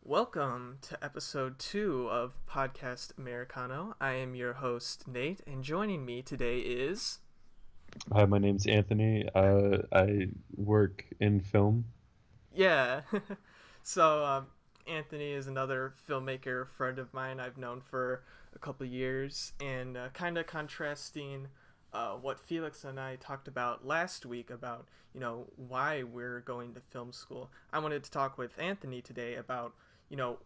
Welcome to episode 2 of podcast Americano. I am your host, Nate, and joining me today is... Hi, my name's Anthony. I work in film. Yeah. so, Anthony is another filmmaker friend of mine I've known for a couple years, and kind of contrasting what Felix and I talked about last week about, why we're going to film school. I wanted to talk with Anthony today about,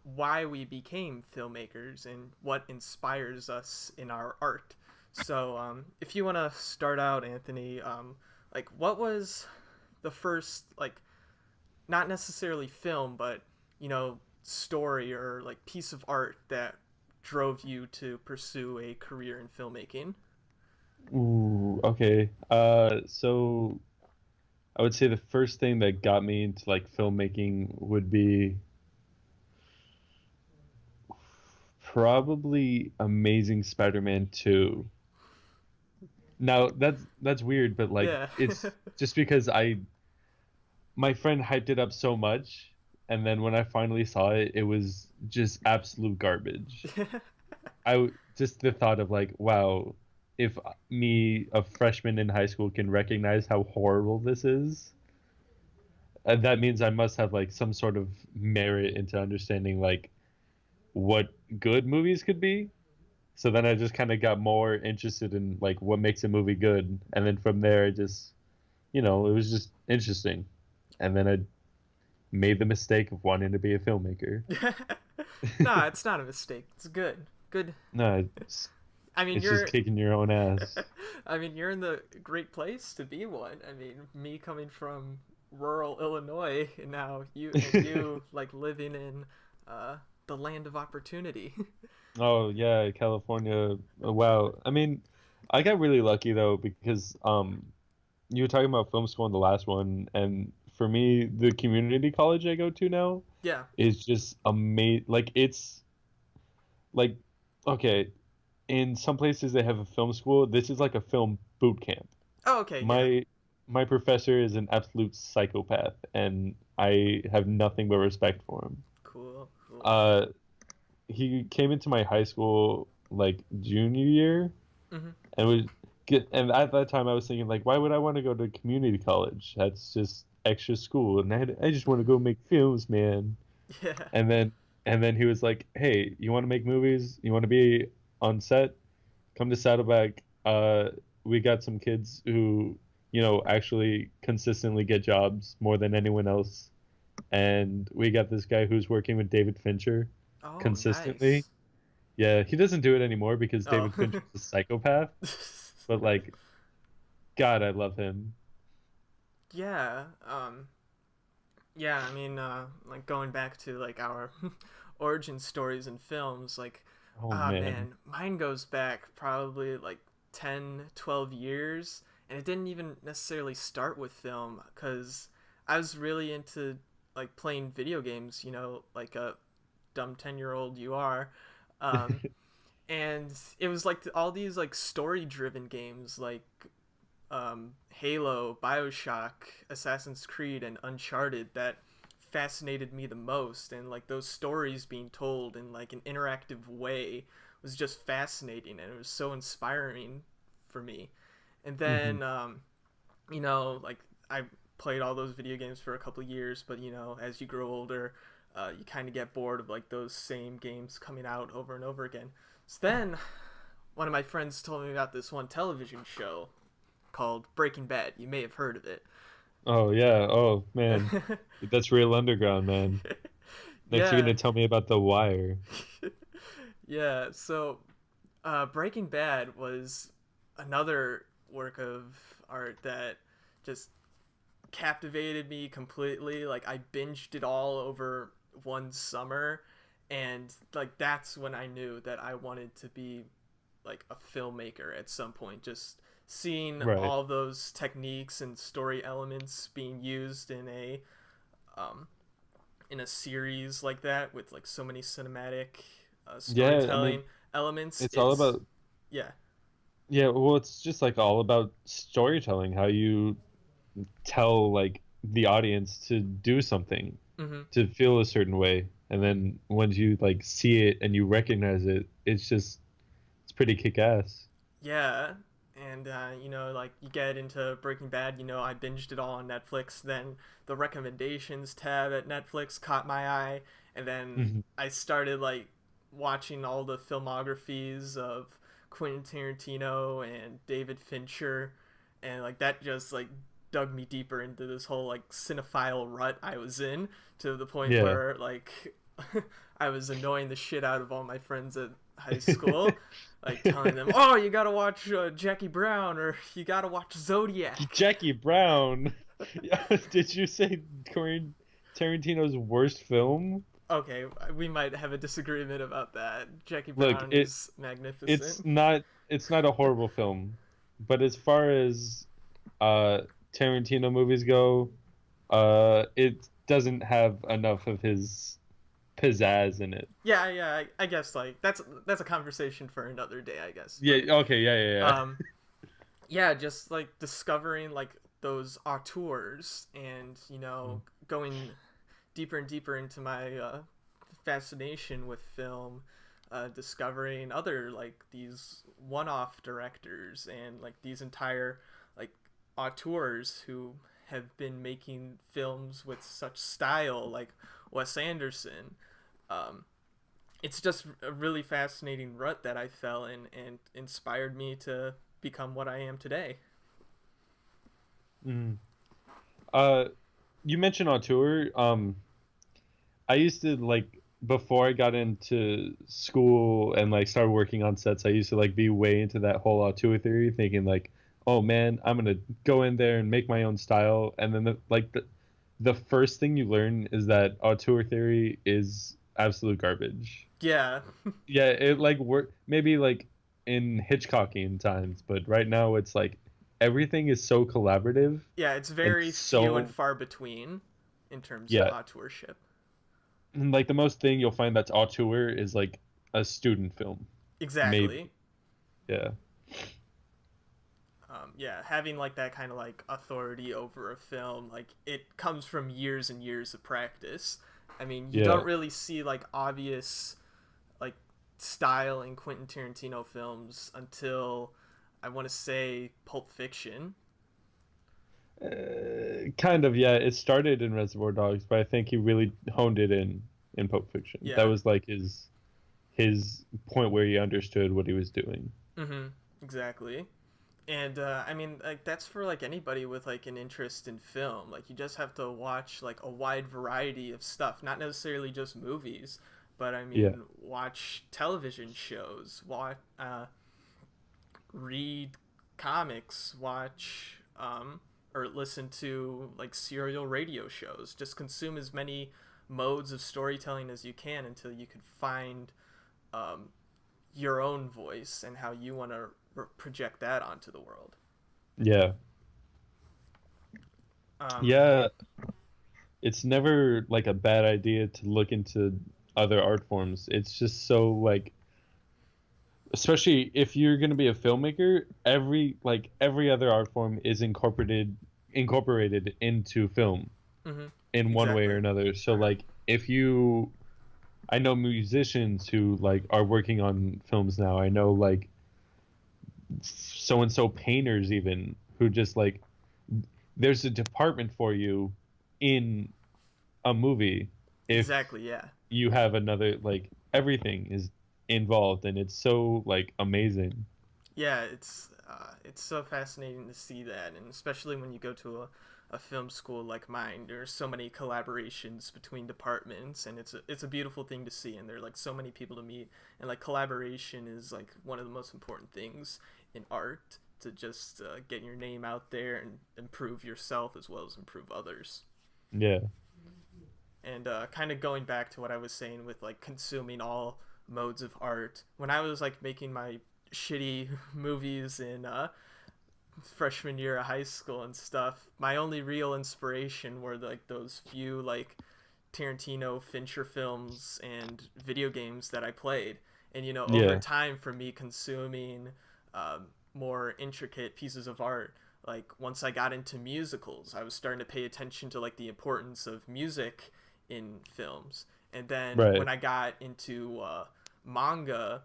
why we became filmmakers and what inspires us in our art. So, if you want to start out, Anthony, what was the first, not necessarily film, but, story or, piece of art that drove you to pursue a career in filmmaking? Ooh, okay. So I would say the first thing that got me into filmmaking would be probably Amazing Spider-Man 2. Now that's weird, but Yeah. it's just because my friend hyped it up so much, and then when I finally saw it, it was just absolute garbage. Just the thought of wow, if me, a freshman in high school, can recognize how horrible this is, that means I must have some sort of merit into understanding what good movies could be. So then I just kind of got more interested in what makes a movie good, and then from there, it was just interesting, and then I made the mistake of wanting to be a filmmaker. No, it's not a mistake. It's good. Good. No, I mean, it's just you're. kicking your own ass. I mean, you're in the great place to be one. I mean, me coming from rural Illinois, and now you living in the land of opportunity. Oh yeah, California. Wow. I mean, I got really lucky though because you were talking about film school in the last one, and for me, the community college I go to now Yeah. is just amazing. It's like okay, in some places they have a film school. This is like a film boot camp. Oh, okay. Yeah. My professor is an absolute psychopath, and I have nothing but respect for him. Cool. Cool. Uh, he came into my high school junior year, Mhm. and and at that time I was thinking why would I want to go to community college? That's just extra school, and I just want to go make films, man. Yeah. And then he was like, hey, you want to make movies? You want to be on set? Come to Saddleback. We got some kids who actually consistently get jobs more than anyone else, and we got this guy who's working with David Fincher Oh, consistently. nice. Yeah, he doesn't do it anymore because Oh. David Fincher's a psychopath. But God, I love him. Yeah. Yeah. I mean, going back to our origin stories in films, Oh ah, man. man, mine goes back probably 10, 12 years, and it didn't even necessarily start with film because I was really into playing video games, like a dumb 10-year-old you are. Um, and it was all these story driven games Halo, Bioshock, Assassin's Creed, and Uncharted that fascinated me the most, and those stories being told in an interactive way was just fascinating, and it was so inspiring for me. And Hmm. then I played all those video games for a couple of years, but as you grow older, you kind of get bored of those same games coming out over and over again. So then one of my friends told me about this one television show called Breaking Bad. You may have heard of it. Oh yeah. Oh man, that's real underground, man. Next, you're Yeah. gonna tell me about The Wire. Yeah, so Breaking Bad was another work of art that just captivated me completely. I binged it all over one summer, and that's when I knew that I wanted to be a filmmaker at some point. Just seeing Right. all those techniques and story elements being used um, in a series like that with so many cinematic Yeah. I storytelling mean, elements. it's all It's about yeah. yeah. Well, it's just all about storytelling. How you tell the audience to do something, Hmm. to feel a certain way. and then once you like see it and you recognize it, it's pretty kick ass. Yeah, and like you get into Breaking Bad. I binged it all on Netflix. Then the recommendations tab at Netflix caught my eye, and then Mhm. I started like watching all the filmographies of Quentin Tarantino and David Fincher, and like that just like dug me deeper into this whole like cinephile rut I was in, to the point Yeah. where like I was annoying the shit out of all my friends at high school, like telling them, "Oh, you gotta watch Jackie Brown, or you gotta watch Zodiac." Jackie Brown. Yeah, did you say Tarantino's worst film? Okay, we might have a disagreement about that. Jackie Look, Brown is magnificent. it's not a horrible film, but as far as uh Tarantino movies go, it doesn't have enough of his pizzazz in it. Yeah, yeah, I guess like that's a conversation for another day, I guess. Yeah, But okay, yeah. um, yeah, just like discovering like those auteurs, and going deeper and deeper into my fascination with film, discovering other like these one-off directors, and like these entire like auteurs who have been making films with such style, like Wes Anderson. um, it's just a really fascinating rut that I fell in, and inspired me to become what I am today. Mm. Uh, you mentioned Auteur. I used to like before I got into school and like started working on sets. I used to like be way into that whole auteur theory, thinking like, oh man, I'm gonna go in there and make my own style. And then the first thing you learn is that auteur theory is absolute garbage. Yeah. Yeah, it like work maybe like in Hitchcockian times, but right now it's like everything is so collaborative Yeah, it's and very few and so far between in terms of yeah. auteurship. And like the most thing you'll find that's auteur is like a student film, maybe. Exactly. Yeah. Yeah, having like that kind of like authority over a film, like it comes from years and years of practice. I mean, you Yeah. don't really see like obvious like style in Quentin Tarantino films until, I want to say, Pulp Fiction. Kind of, yeah. It started in Reservoir Dogs, but I think he really honed it in Pulp Fiction. That Yeah. was like his point where he understood what he was doing. Mm-hmm. Exactly. And I mean, like that's for like anybody with like an interest in film. Like you just have to watch like a wide variety of stuff, not necessarily just movies, but I Yeah. mean, watch television shows, watch, read comics, watch, or listen to like serial radio shows. Just consume as many modes of storytelling as you can until you could find um, your own voice and how you want to project that onto the world. Yeah. Um, Yeah. It's never like a bad idea to look into other art forms. It's just so like especially if you're going to be a filmmaker, every other art form is incorporated into film mhm, in one way or exactly. another. So like if you I know musicians who like are working on films now. I know like so and so painters even who just like there's a department for you in a movie if Exactly, yeah. you have another like everything is involved and it's so like amazing. Yeah, it's so fascinating to see that, and especially when you go to a film school like mine, there's so many collaborations between departments, and it's a beautiful thing to see, and there are like so many people to meet, and like collaboration is like one of the most important things in art, to just get your name out there and improve yourself as well as improve others. Yeah. And kind of going back to what I was saying with like consuming all modes of art, when I was like making my shitty movies in freshman year of high school and stuff, my only real inspiration were like those few like Tarantino, Fincher films and video games that I played. And over Yeah. time, for me consuming more intricate pieces of art, like once I got into musicals, I was starting to pay attention to like the importance of music in films. And then Right. when I got into manga,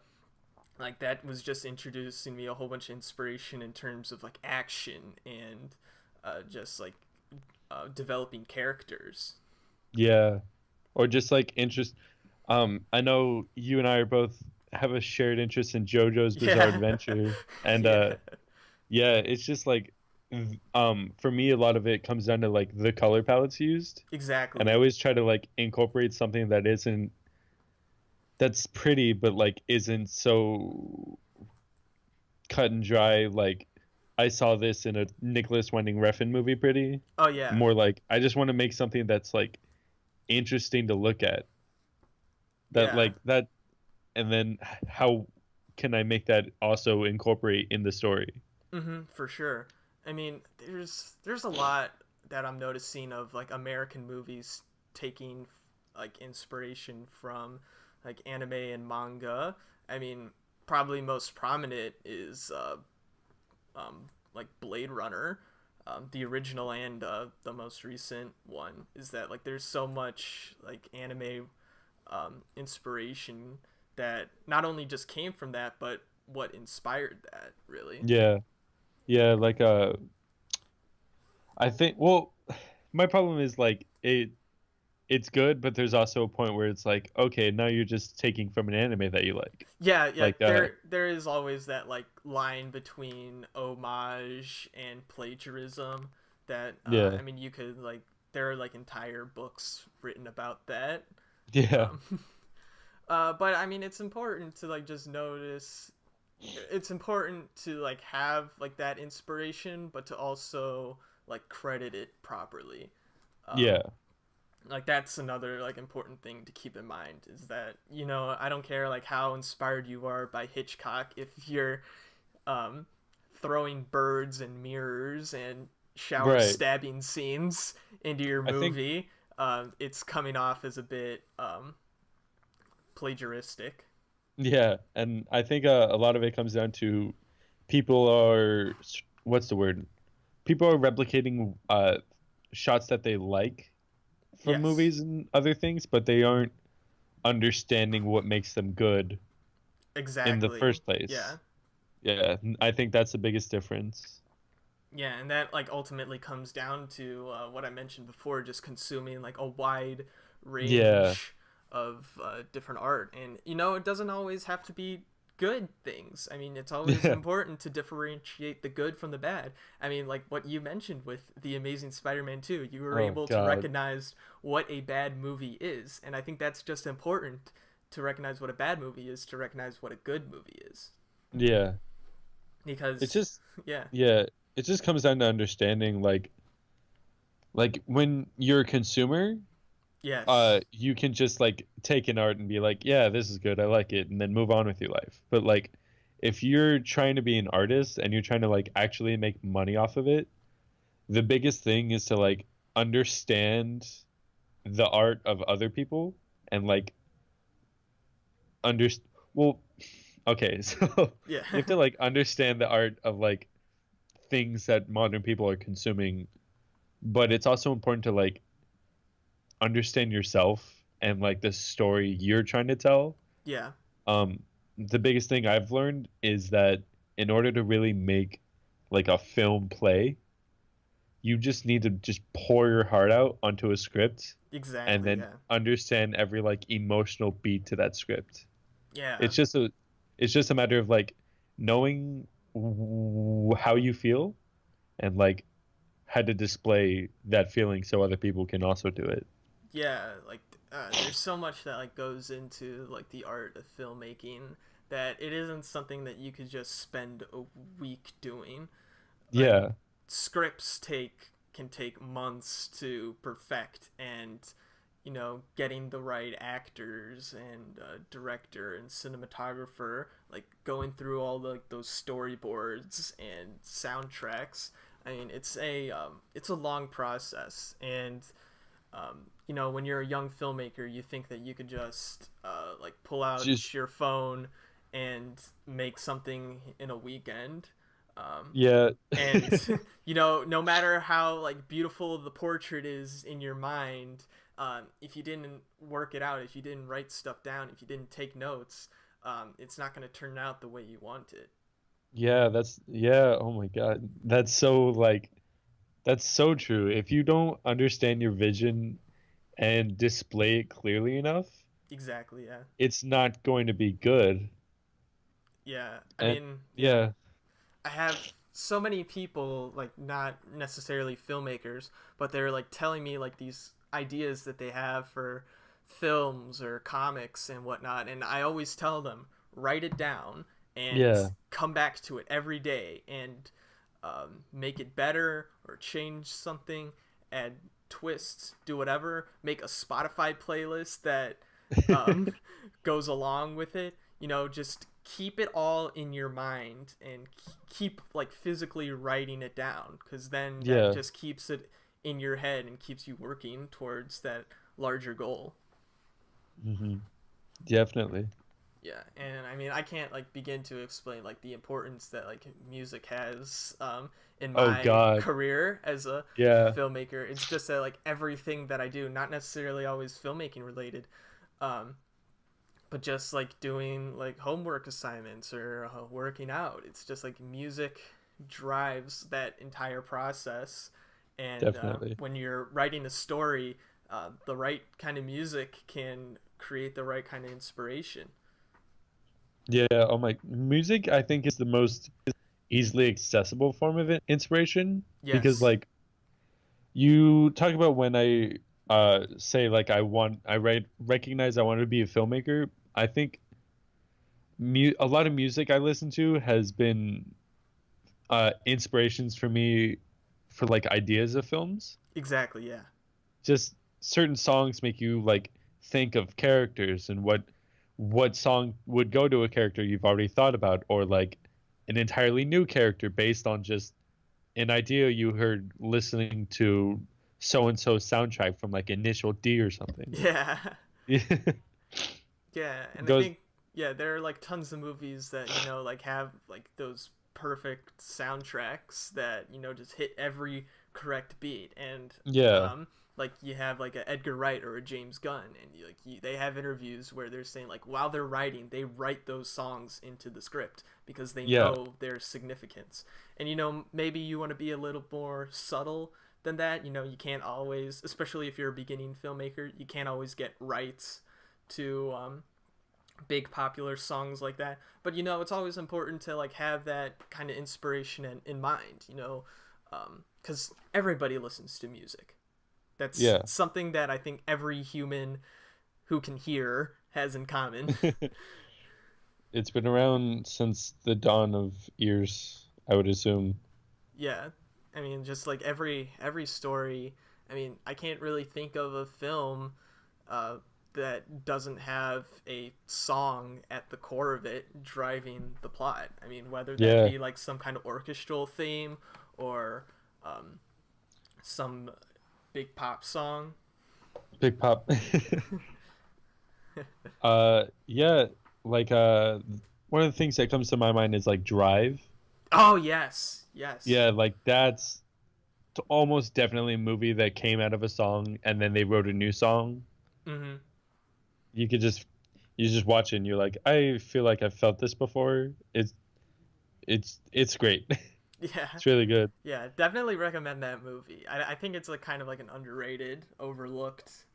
like that was just introducing me a whole bunch of inspiration in terms of like action and just like developing characters. Yeah. Or just like interest. I know you and I are both have a shared interest in JoJo's Bizarre Yeah. Adventure, and Yeah. yeah, it's just like for me a lot of it comes down to like the color palettes used, and I Exactly. always try to like incorporate something that isn't that's pretty but like isn't so cut and dry. Like I saw this in a Nicholas Winding Refn movie pretty. Oh yeah. More like I just want to make something that's like interesting to look at. That Yeah. like that and then how can I make that also incorporate in the story? For sure. I mean, there's a lot that I'm noticing of like American movies taking like inspiration from like anime and manga. I mean, probably most prominent is like Blade Runner, the original and the most recent one. Is that like there's so much like anime inspiration that not only just came from that, but what inspired that really. Yeah. Yeah, like I think well my problem is like it's good, but there's also a point where it's like, okay, now you're just taking from an anime that you like. Yeah, yeah. Like There is always that like line between homage and plagiarism. That yeah. I mean, you could like there are like entire books written about that. Yeah. Um, but I mean, it's important to like just notice. It's important to like have like that inspiration, but to also like credit it properly. Um, Yeah. like that's another like important thing to keep in mind is that I don't care like how inspired you are by Hitchcock if you're um throwing birds and mirrors and shower Right. stabbing scenes into your I think movie. It's coming off as a bit plagiaristic. yeah, and I think a lot of it comes down to people are what's the word? People are replicating shots that they like from Yes, movies and other things, but they aren't understanding what makes them good in the exactly. first place. Yeah. Yeah, I think that's the biggest difference. Yeah, and that like ultimately comes down to what I mentioned before, just consuming like a wide Yeah, range of different art, and it doesn't always have to be good things. I mean, it's always yeah. important to differentiate the good from the bad. I mean, like what you mentioned with the Amazing Spider-Man 2, you were Oh able to God. recognize what a bad movie is, and I think that's just important to recognize what a bad movie is to recognize what a good movie is, Yeah. It's because just yeah, yeah, it just comes down to understanding like when you're a consumer, yes, you can just like take an art and be like, yeah, this is good, I like it, and then move on with your life. But like if you're trying to be an artist and you're trying to like actually make money off of it, the biggest thing is to like understand the art of other people and like under well okay, so yeah. you have to like understand the art of like things that modern people are consuming, but it's also important to like understand yourself and like the story you're trying to tell. Yeah. um the biggest thing I've learned is that in order to really make like a film play, you just need to just pour your heart out onto a script and Exactly. then Yeah. understand every like emotional beat to that script. Yeah. It's just a it's just a matter of like knowing how you feel and like how to display that feeling so other people can also do it. Yeah. Like, there's so much that like goes into like the art of filmmaking that it isn't something that you could just spend a week doing. Like, Yeah. scripts can take months to perfect, and getting the right actors and director and cinematographer, like going through all the, like, those storyboards and soundtracks. I mean, it's a long process, and when you're a young filmmaker, you think that you could just like pull out Just your phone and make something in a weekend. Um, yeah. and no matter how like beautiful the portrait is in your mind, if you didn't work it out, if you didn't write stuff down, if you didn't take notes, it's not going to turn out the way you want it. Yeah, yeah, oh my God. That's so true. If you don't understand your vision and display it clearly enough, Exactly. Yeah. it's not going to be good. Yeah. I And mean, yeah. yeah, I have so many people, like not necessarily filmmakers, but they're like telling me like these ideas that they have for films or comics and whatnot, and I always tell them write it down and yeah, come back to it every day and make it better or change something, add twists, do whatever, make a Spotify playlist that um, goes along with it. Just keep it all in your mind and keep like physically writing it down, because then that yeah. just keeps it in your head and keeps you working towards that larger goal. hmm Definitely. Yeah, and I mean, I can't like begin to explain like the importance that like music has in Oh my God. career as a Yeah. filmmaker. It's just that like everything that I do, not necessarily always filmmaking related, um, but just like doing like homework assignments or working out. It's just like music drives that entire process. And Definitely. when you're writing a story, the right kind of music can create the right kind of inspiration. Yeah, oh my, music I think is the most easily accessible form of inspiration because Yes, like you talk about when I say like recognize I want to be a filmmaker. I think a lot of music I listen to has been inspirations for me for like ideas of films. exactly. Yeah. Just certain songs make you like think of characters and what song would go to a character you've already thought about, or like an entirely new character based on just an idea you heard listening to so and so soundtrack from like Initial D or something. Yeah. Yeah. Yeah, and I Those, think yeah, there are like tons of movies that like have like those perfect soundtracks that just hit every correct beat, and yeah, um, like you have like a Edgar Wright or a James Gunn, and they have interviews where they're saying like while they're writing, they write those songs into the script because they yeah, know their significance, and maybe you want to be a little more subtle than that. You can't always, especially if you're a beginning filmmaker, you can't always get rights to big popular songs like that, but it's always important to like have that kind of inspiration in mind, because everybody listens to music. That's yeah. something that I think every human who can hear has in common. It's been around since the dawn of ears, I would assume. Yeah, I mean, just like every story. I mean, I can't really think of a film uh, that doesn't have a song at the core of it driving the plot. I mean, whether that Yeah, be like some kind of orchestral theme or um, some big pop song. Big Pop. Yeah, like one of the things that comes to my mind is like Drive. Oh yes, yes. Yeah, like that's almost definitely a movie that came out of a song and then they wrote a new song. Mm-hmm. You could just you just watch it and you're like, I feel like I've felt this before. It's great. Yeah, It's really good. yeah. Definitely recommend that movie. I think it's like kind of like an underrated, overlooked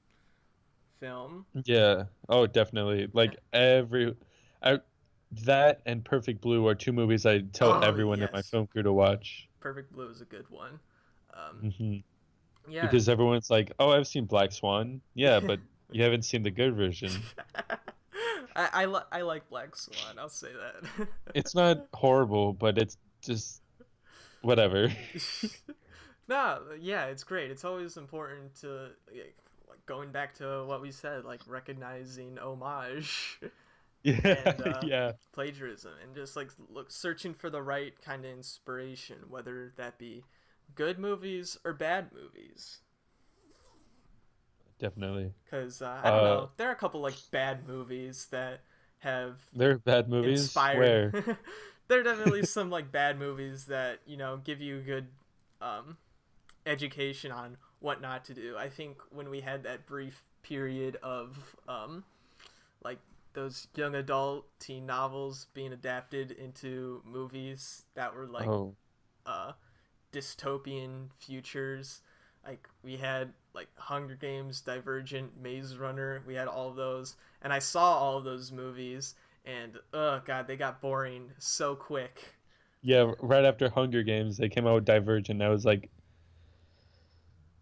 film. Yeah. Oh, definitely. I, that and Perfect Blue are two movies I tell Oh everyone in my yes, film crew to watch. Perfect Blue is a good one. Um, hmm yeah. Because everyone's like, "Oh, I've seen Black Swan." Yeah, but you haven't seen the good version. I like Black Swan. I'll say that. It's not horrible, but it's just whatever. No, yeah, it's great. It's always important to like going back to what we said, like recognizing homage Yeah, and yeah, plagiarism, and just like searching for the right kind of inspiration, whether that be good movies or bad movies. definitely. Because I don't Uh, know, there are a couple like bad movies that have they're bad movies. inspired. Where? There are definitely some like bad movies that give you good education on what not to do. I think when we had that brief period of like those young adult teen novels being adapted into movies that were like Oh, uh dystopian futures. Like we had like Hunger Games, Divergent, Maze Runner. We had all of those, and I saw all of those movies, and oh god, they got boring so quick. yeah. Right after Hunger Games, they came out with Divergent. I was like,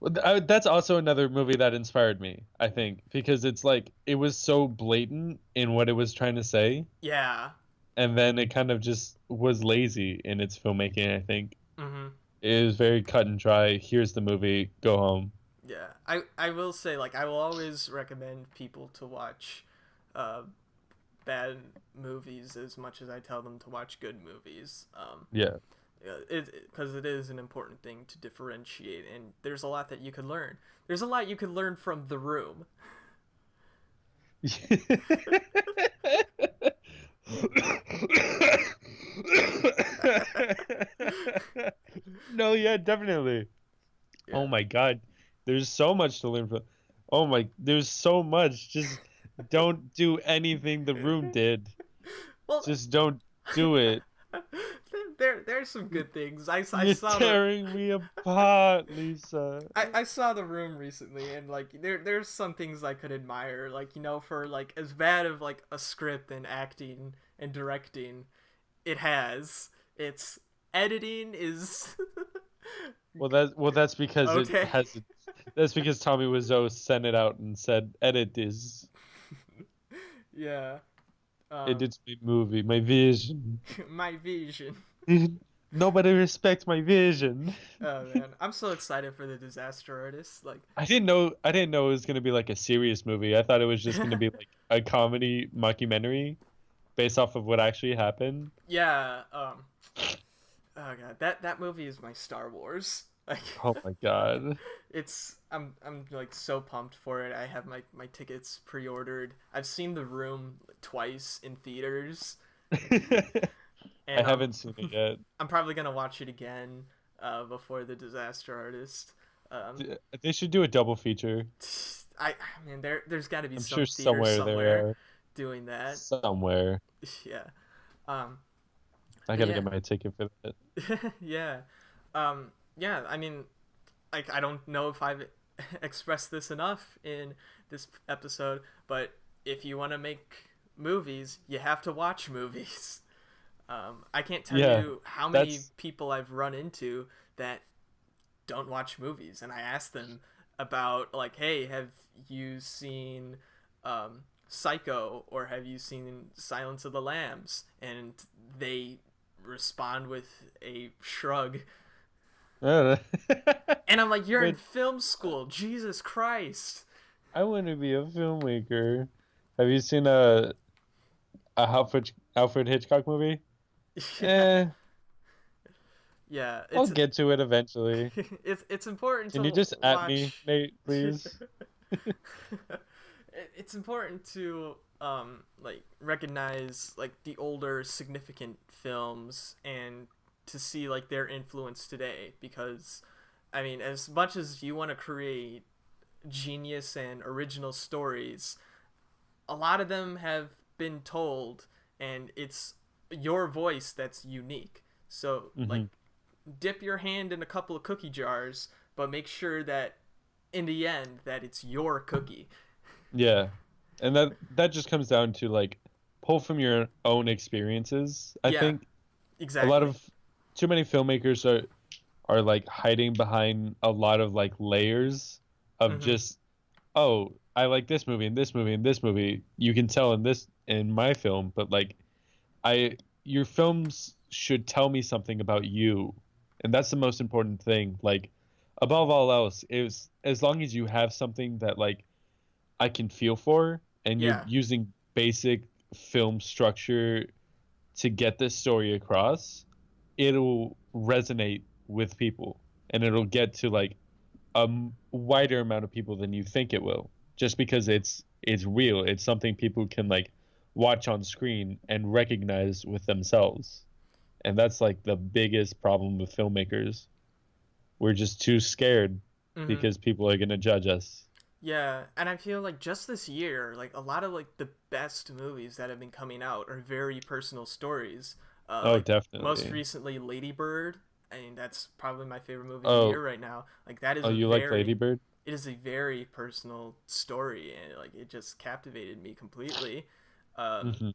well, that's also another movie that inspired me, I think, because it's like it was so blatant in what it was trying to say, Yeah. and then it kind of just was lazy in its filmmaking, I think. Mm-hmm. It was very cut and dry. Here's the movie, go home. Yeah. I will say like I will always recommend people to watch uh bad movies as much as I tell them to watch good movies. Yeah. Because it is an important thing to differentiate, and there's a lot that you could learn. There's a lot you could learn from The Room. No, yeah, definitely. Oh Yeah. my God. There's so much to learn from. Oh my, there's so much. Just don't do anything the room did. Well, Just don't do it. there's some good things. I You're saw the tearing me apart, Lisa. I saw The Room recently, and like there's some things I could admire, like for like as bad of like a script and acting and directing it has, its editing is That's because it okay. has. That's because Tommy Wiseau sent it out and said, "Edit this. Yeah. Um, Edit my movie, my vision." my vision. Nobody respects my vision. Oh man, I'm so excited for the Disaster Artist. Like, I didn't know it was gonna be like a serious movie. I thought it was just gonna be like a comedy mockumentary based off of what actually happened. yeah. Oh god, that movie is my Star Wars. Like, Oh my God. I'm like so pumped for it. I have my tickets pre-ordered. I've seen The Room twice in theaters, I and haven't seen it yet. I'm probably gonna watch it again before the Disaster Artist. Um, They should do a double feature. I mean there's got to be I'm some sure theater somewhere somewhere there are. doing that. Somewhere. Yeah. Um, I but gotta yeah, get my ticket for that. yeah. Yeah. I mean, like I don't know if I've expressed this enough in this episode, but if you want to make movies, you have to watch movies. I can't tell Yeah, you how many that's people I've run into that don't watch movies, and I ask them about like, hey, have you seen Psycho, or have you seen Silence of the Lambs? And they respond with a shrug, uh, and I'm like, you're in but film school, Jesus Christ. I want to be a filmmaker. Have you seen a Alfred Hitchcock movie? Yeah, Eh, yeah. I'll get to it eventually. It's important Can you to just at me, watch. Nate, please? It's important to like recognize like the older significant films and to see like their influence today, because I mean, as much as you want to create genius and original stories, a lot of them have been told, and it's your voice that's unique. So like Hmm. dip your hand in a couple of cookie jars, but make sure that in the end that it's your cookie. Yeah, and that just comes down to like pull from your own experiences. I Yeah, think a lot exactly. of too many filmmakers are like hiding behind a lot of like layers of Mhm. just, oh, I like this movie and this movie and this movie. You can tell in my film, but like I your films should tell me something about you. And that's the most important thing. Like above all else, is as long as you have something that like I can feel for, and you're Yeah. using basic film structure to get this story across, it'll resonate with people, and it'll get to like wider amount of people than you think it will, just because it's real. It's something people can like watch on screen and recognize with themselves. And that's like the biggest problem with filmmakers. We're just too scared. Mm-hmm. because people are gonna judge us. Yeah, and I feel like just this year, like a lot of like the best movies that have been coming out are very personal stories. Oh, Like most definitely. recently, Lady Bird. I mean, that's probably my favorite movie of the Oh, year right now. Like that is oh, a you like very, Lady Bird? it is a very personal story, and like it just captivated me completely. Um, Hmm.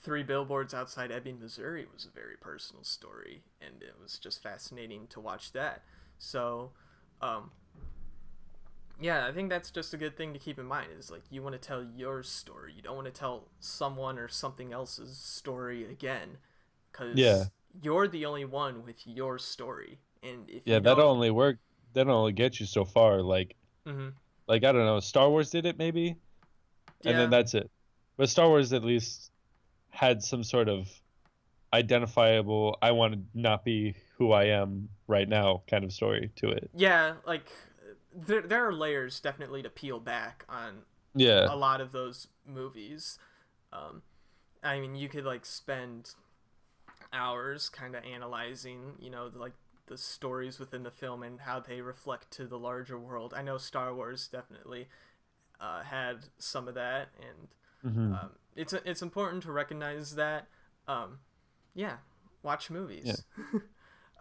Three Billboards Outside Ebbing, Missouri was a very personal story, and it was just fascinating to watch that. So, um, yeah, I think that's just a good thing to keep in mind is like you want to tell your story. You don't want to tell someone or something else's story again Yeah, cuz you're the only one with your story. And if yeah. you don't That'll only get you so far. mhm, Like I don't know. Star Wars did it maybe, and then yeah. that's it. But Star Wars at least had some sort of identifiable. I want to not be who I am right now kind of story to it. Yeah, like there are layers definitely to peel back on Yeah. a lot of those movies. Um I mean, you could like spend hours kind of analyzing, like the stories within the film and how they reflect to the larger world. I know Star Wars definitely had some of that, and Hmm. it's important to recognize that. Um, yeah, watch Yeah. movies.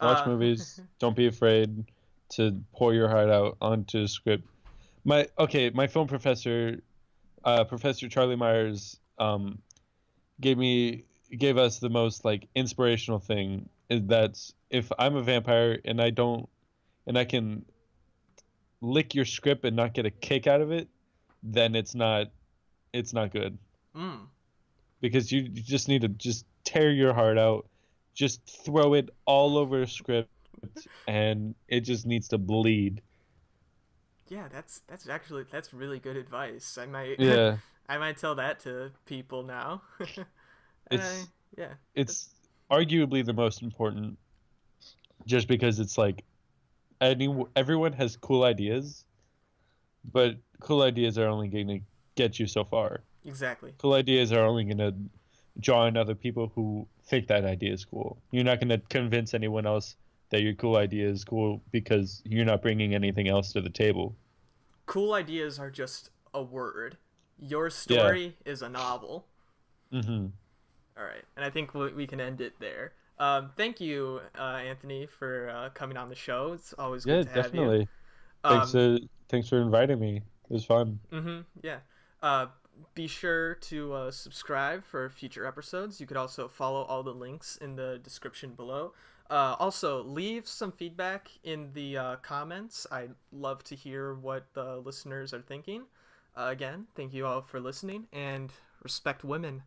Watch uh, movies. Don't be afraid to pour your heart out onto a script. My film professor, Professor Charlie Myers, gave me gave us the most like inspirational thing is that if I'm a vampire and I can lick your script and not get a kick out of it, then it's not good mm, because you just need to just tear your heart out, just throw it all over a script, and it just needs to bleed. yeah, that's actually that's really good advice. I might Yeah, I might tell that to people now. And I it's yeah. it's arguably the most important, just because it's like everyone has cool ideas, but cool ideas are only going to get you so far. Exactly. Cool ideas are only going to draw in other people who think that idea is cool. You're not going to convince anyone else that your cool idea is cool because you're not bringing anything else to the table. Cool ideas are just a word. Your Yeah. story is a novel. Hmm. All right, and I think we can end it there. Thank you, Anthony, for coming on the show. It's always good Yeah, to have you. definitely. Thanks. Um, Thanks for inviting me. It was fun. yeah. Uh, be sure to subscribe for future episodes. You could also follow all the links in the description below. Also, leave some feedback in the comments. I'd love to hear what the listeners are thinking. Again, thank you all for listening and respect women.